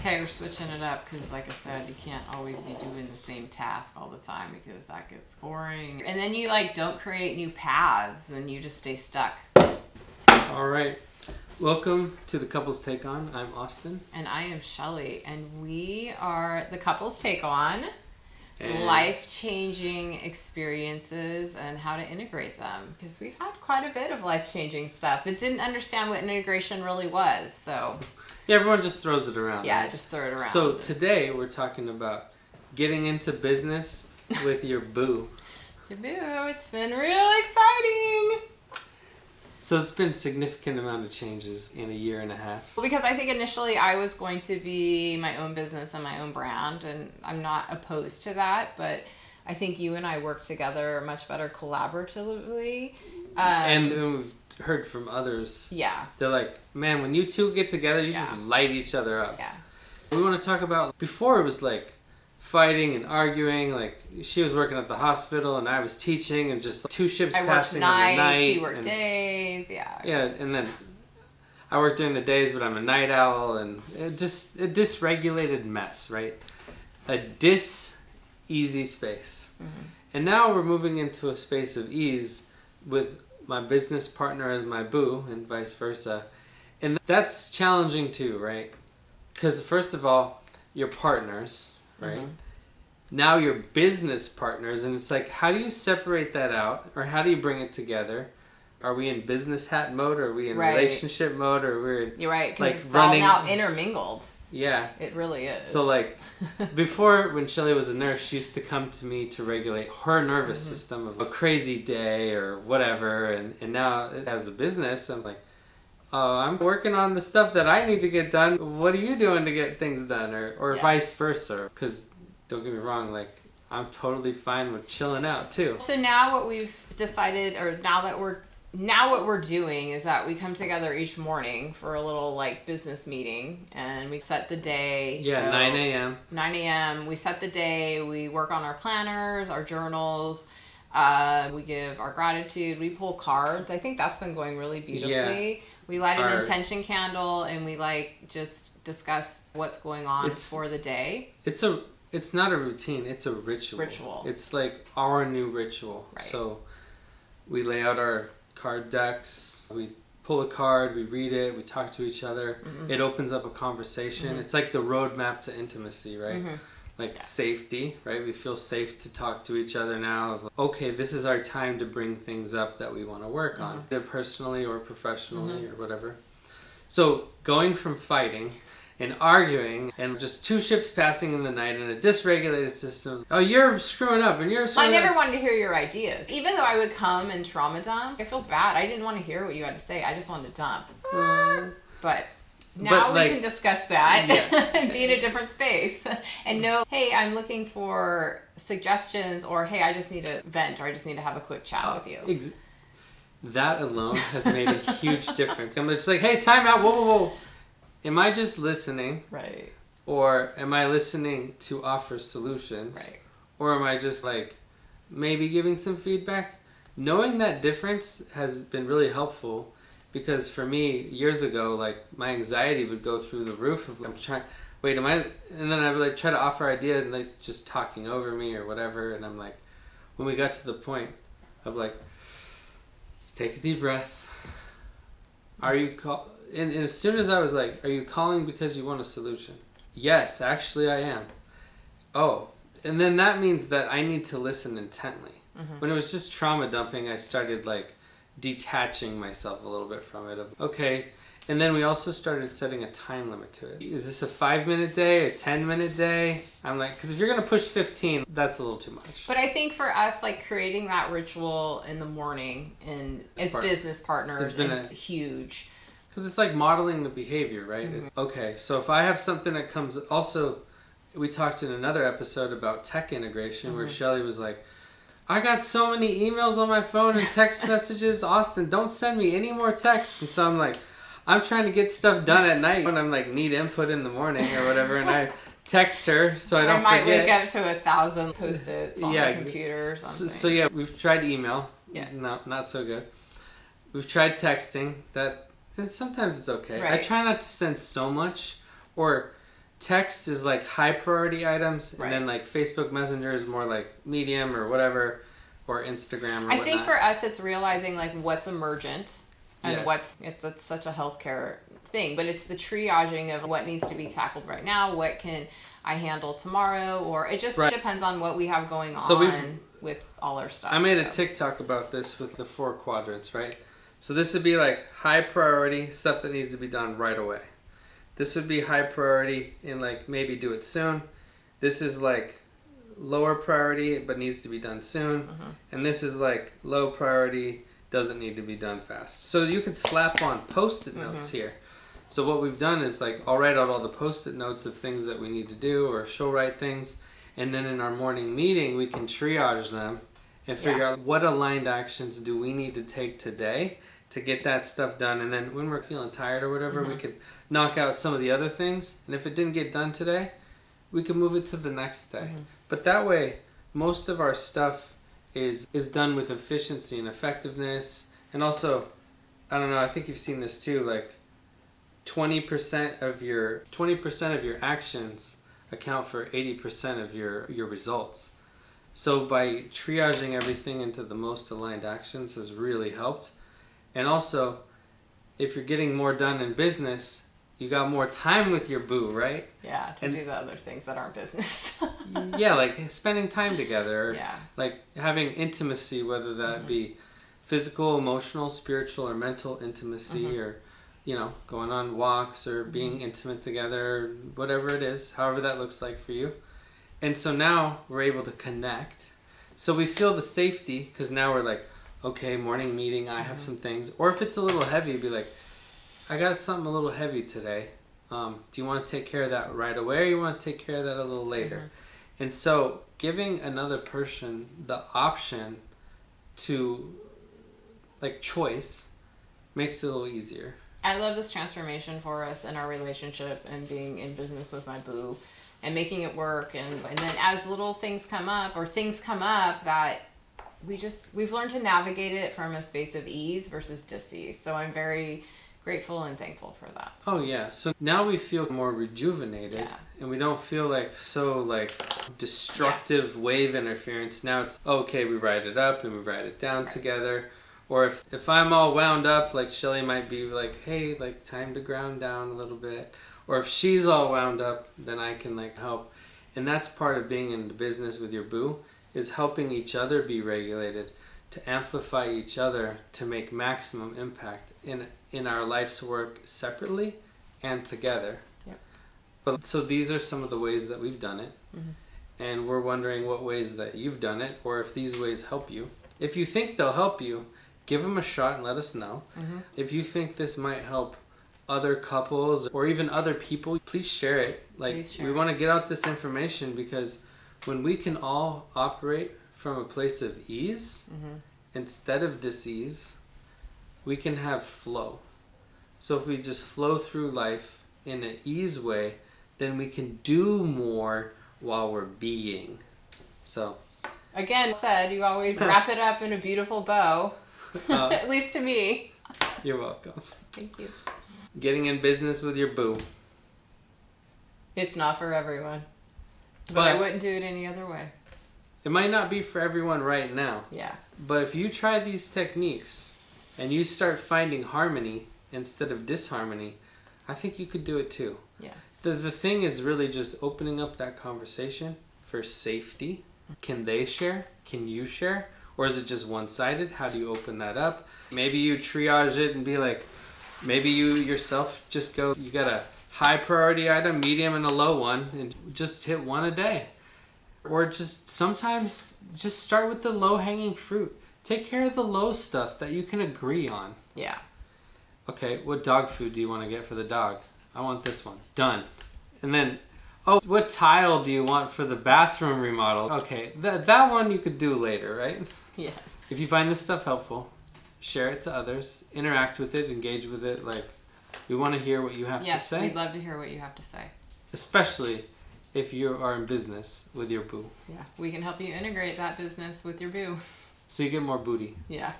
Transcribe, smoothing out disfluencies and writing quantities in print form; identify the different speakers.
Speaker 1: Okay, we're switching it up because, like I said, you can't always be doing the same task all the time because that gets boring. And then you don't create new paths and you just stay stuck.
Speaker 2: All right. Welcome to the Couples Take On. I'm Austin.
Speaker 1: And I am Shelly. And we are the Couples Take On. Life-changing experiences and how to integrate them, because we've had quite a bit of life-changing stuff but didn't understand what integration really was. So
Speaker 2: yeah, everyone just throws it around.
Speaker 1: Yeah,
Speaker 2: right?
Speaker 1: Just throw it around.
Speaker 2: So today we're talking about getting into business with your boo.
Speaker 1: Your boo. It's been real exciting.
Speaker 2: So it's been a significant amount of changes in a year and a half.
Speaker 1: Well, because I think initially I was going to be my own business and my own brand, and I'm not opposed to that, but I think you and I work together much better collaboratively.
Speaker 2: And we've heard from others.
Speaker 1: Yeah.
Speaker 2: They're like, man, when you two get together, you just light each other up.
Speaker 1: Yeah.
Speaker 2: We want to talk about, before it was like fighting and arguing, like she was working at the hospital and I was teaching and just two ships passing on the night.
Speaker 1: He worked days,
Speaker 2: Yeah, and then I work during the days, but I'm a night owl, and it just a dysregulated mess, right? A easy space. Mm-hmm. And now we're moving into a space of ease with my business partner as my boo and vice versa. And that's challenging too, right? Because first of all, you're partners, right? Mm-hmm. Now you're business partners, and it's like, how do you separate that out, or how do you bring it together? Are we in business hat mode, or are we in relationship mode, or we're in,
Speaker 1: you're right, because it's all now intermingled.
Speaker 2: Yeah,
Speaker 1: it really is.
Speaker 2: So like before, when Shelly was a nurse, she used to come to me to regulate her nervous system of a crazy day or whatever, and now as a business, I'm like, oh, I'm working on the stuff that I need to get done. What are you doing to get things done? Or vice versa. Because, don't get me wrong, like, I'm totally fine with chilling out, too.
Speaker 1: So now what we've decided, or now what we're doing is that we come together each morning for a little, business meeting, and we set the day.
Speaker 2: Yeah, so 9 a.m.
Speaker 1: 9 a.m. We set the day. We work on our planners, our journals. We give our gratitude. We pull cards. I think that's been going really beautifully. Yeah. We light an intention candle, and we just discuss what's going on for the day.
Speaker 2: It's not a routine. It's a ritual. It's like our new ritual. Right. So we lay out our card decks. We pull a card. We read it. We talk to each other. Mm-hmm. It opens up a conversation. Mm-hmm. It's like the roadmap to intimacy, right? Mm-hmm. Safety, right? We feel safe to talk to each other now. Okay, this is our time to bring things up that we want to work on, either personally or professionally or whatever. So going from fighting and arguing and just two ships passing in the night in a dysregulated system. Oh, you're screwing up and you're screwing up.
Speaker 1: I never wanted to hear your ideas. Even though I would come and trauma dump, I feel bad. I didn't want to hear what you had to say. I just wanted to dump. But now we can discuss that and be in a different space and know, hey, I'm looking for suggestions, or hey, I just need to vent, or I just need to have a quick chat with you.
Speaker 2: That alone has made a huge difference. I'm just like, hey, time out. Whoa. Am I just listening?
Speaker 1: Right.
Speaker 2: Or am I listening to offer solutions?
Speaker 1: Right.
Speaker 2: Or am I just maybe giving some feedback? Knowing that difference has been really helpful. Because for me, years ago, my anxiety would go through the roof of, and then I would try to offer ideas and just talking over me or whatever. And I'm like, when we got to the point of let's take a deep breath. Are you and as soon as I was are you calling because you want a solution? Yes, actually I am. Oh, and then that means that I need to listen intently. Mm-hmm. When it was just trauma dumping, I started detaching myself a little bit from it. Okay, and then we also started setting a time limit to it. Is this a 5-minute day, a 10-minute day? I'm because if you're gonna push 15, that's a little too much.
Speaker 1: But I think for us, creating that ritual in the morning and as business partners is huge.
Speaker 2: Because it's modeling the behavior, right? Mm-hmm. It's okay. So if I have something that comes, also, we talked in another episode about tech integration, where Shelly was I got so many emails on my phone and text messages. Austin, don't send me any more texts. And so I'm I'm trying to get stuff done at night when I'm need input in the morning or whatever, and I text her so I don't forget.
Speaker 1: I might wake up to 1,000 post-its on the computer or something.
Speaker 2: So yeah, we've tried email. Yeah. No, not so good. We've tried texting. And sometimes it's okay. Right. I try not to send so much, or text is like high priority items,
Speaker 1: Right.
Speaker 2: and then like Facebook Messenger is more like medium or whatever, or Instagram or whatnot.
Speaker 1: I think for us, it's realizing like what's emergent and
Speaker 2: Yes.
Speaker 1: that's such a healthcare thing, but it's the triaging of what needs to be tackled right now, what can I handle tomorrow, or it just depends on what we have going on with all our stuff.
Speaker 2: I made a TikTok about this with the 4 quadrants, right? So this would be like high priority, stuff that needs to be done right away. This would be high priority and like maybe do it soon. This is like lower priority but needs to be done soon. And this is like low priority, doesn't need to be done fast. So you can slap on post-it notes here. So what we've done is like I'll write out all the post-it notes of things that we need to do, or she'll write things, and then in our morning meeting we can triage them and figure out what aligned actions do we need to take today to get that stuff done. And then when we're feeling tired or whatever, we could knock out some of the other things, and if it didn't get done today, we can move it to the next day. But that way most of our stuff is done with efficiency and effectiveness. And also, I don't know, I think you've seen this too, like 20% of your actions account for 80% of your results. So by triaging everything into the most aligned actions has really helped. And also, if you're getting more done in business, you got more time with your boo, right?
Speaker 1: Yeah, to do the other things that aren't business.
Speaker 2: Yeah, like spending time together.
Speaker 1: Yeah.
Speaker 2: Like having intimacy, whether that be physical, emotional, spiritual, or mental intimacy, or, you know, going on walks or being intimate together, whatever it is, however that looks like for you. And so now we're able to connect. So we feel the safety because now we're like, okay, morning meeting, I have some things. Or if it's a little heavy, be like, I got something a little heavy today. Do you want to take care of that right away, or you want to take care of that a little later? And so giving another person the option to, like, choice makes it a little easier.
Speaker 1: I love this transformation for us in our relationship and being in business with my boo and making it work. And then as little things come up that we've learned to navigate it from a space of ease versus dis-ease. So I'm very grateful and thankful for that.
Speaker 2: Oh yeah, so now we feel more rejuvenated, and we don't feel like so like destructive wave interference. Now it's okay, we write it up and we write it down together. Or if I'm all wound up, like Shelly might be like, hey, like time to ground down a little bit. Or if she's all wound up, then I can like help. And that's part of being in the business with your boo, is helping each other be regulated, to amplify each other, to make maximum impact in our life's work separately and together.
Speaker 1: Yep.
Speaker 2: But so these are some of the ways that we've done it. And we're wondering what ways that you've done it, or if these ways help you. If you think they'll help you, give them a shot and let us know. If you think this might help other couples or even other people, please share it. Like, we want to get out this information, because when we can all operate from a place of ease instead of dis-ease, we can have flow. So if we just flow through life in an ease way, then we can do more while we're being. So
Speaker 1: again, said you always wrap it up in a beautiful bow. At least to me.
Speaker 2: You're welcome.
Speaker 1: Thank you.
Speaker 2: Getting in business with your boo.
Speaker 1: It's not for everyone. But I wouldn't do it any other way.
Speaker 2: It might not be for everyone right now.
Speaker 1: Yeah.
Speaker 2: But if you try these techniques and you start finding harmony instead of disharmony, I think you could do it too.
Speaker 1: Yeah.
Speaker 2: The thing is really just opening up that conversation for safety. Can they share? Can you share? Or is it just one-sided? How do you open that up? Maybe you triage it and be like, maybe you yourself just go, you got a high priority item, medium, and a low one, and just hit one a day. Or just sometimes just start with the low-hanging fruit. Take care of the low stuff that you can agree on.
Speaker 1: Yeah.
Speaker 2: Okay, what dog food do you want to get for the dog? I want this one. Done. And then, oh, what tile do you want for the bathroom remodel? Okay, that one you could do later, right?
Speaker 1: Yes.
Speaker 2: If you find this stuff helpful, share it to others, interact with it, engage with it. Like, we want to hear what you have to say.
Speaker 1: Yes, we'd love to hear what you have to say.
Speaker 2: Especially if you are in business with your boo.
Speaker 1: Yeah, we can help you integrate that business with your boo.
Speaker 2: So you get more booty.
Speaker 1: Yeah.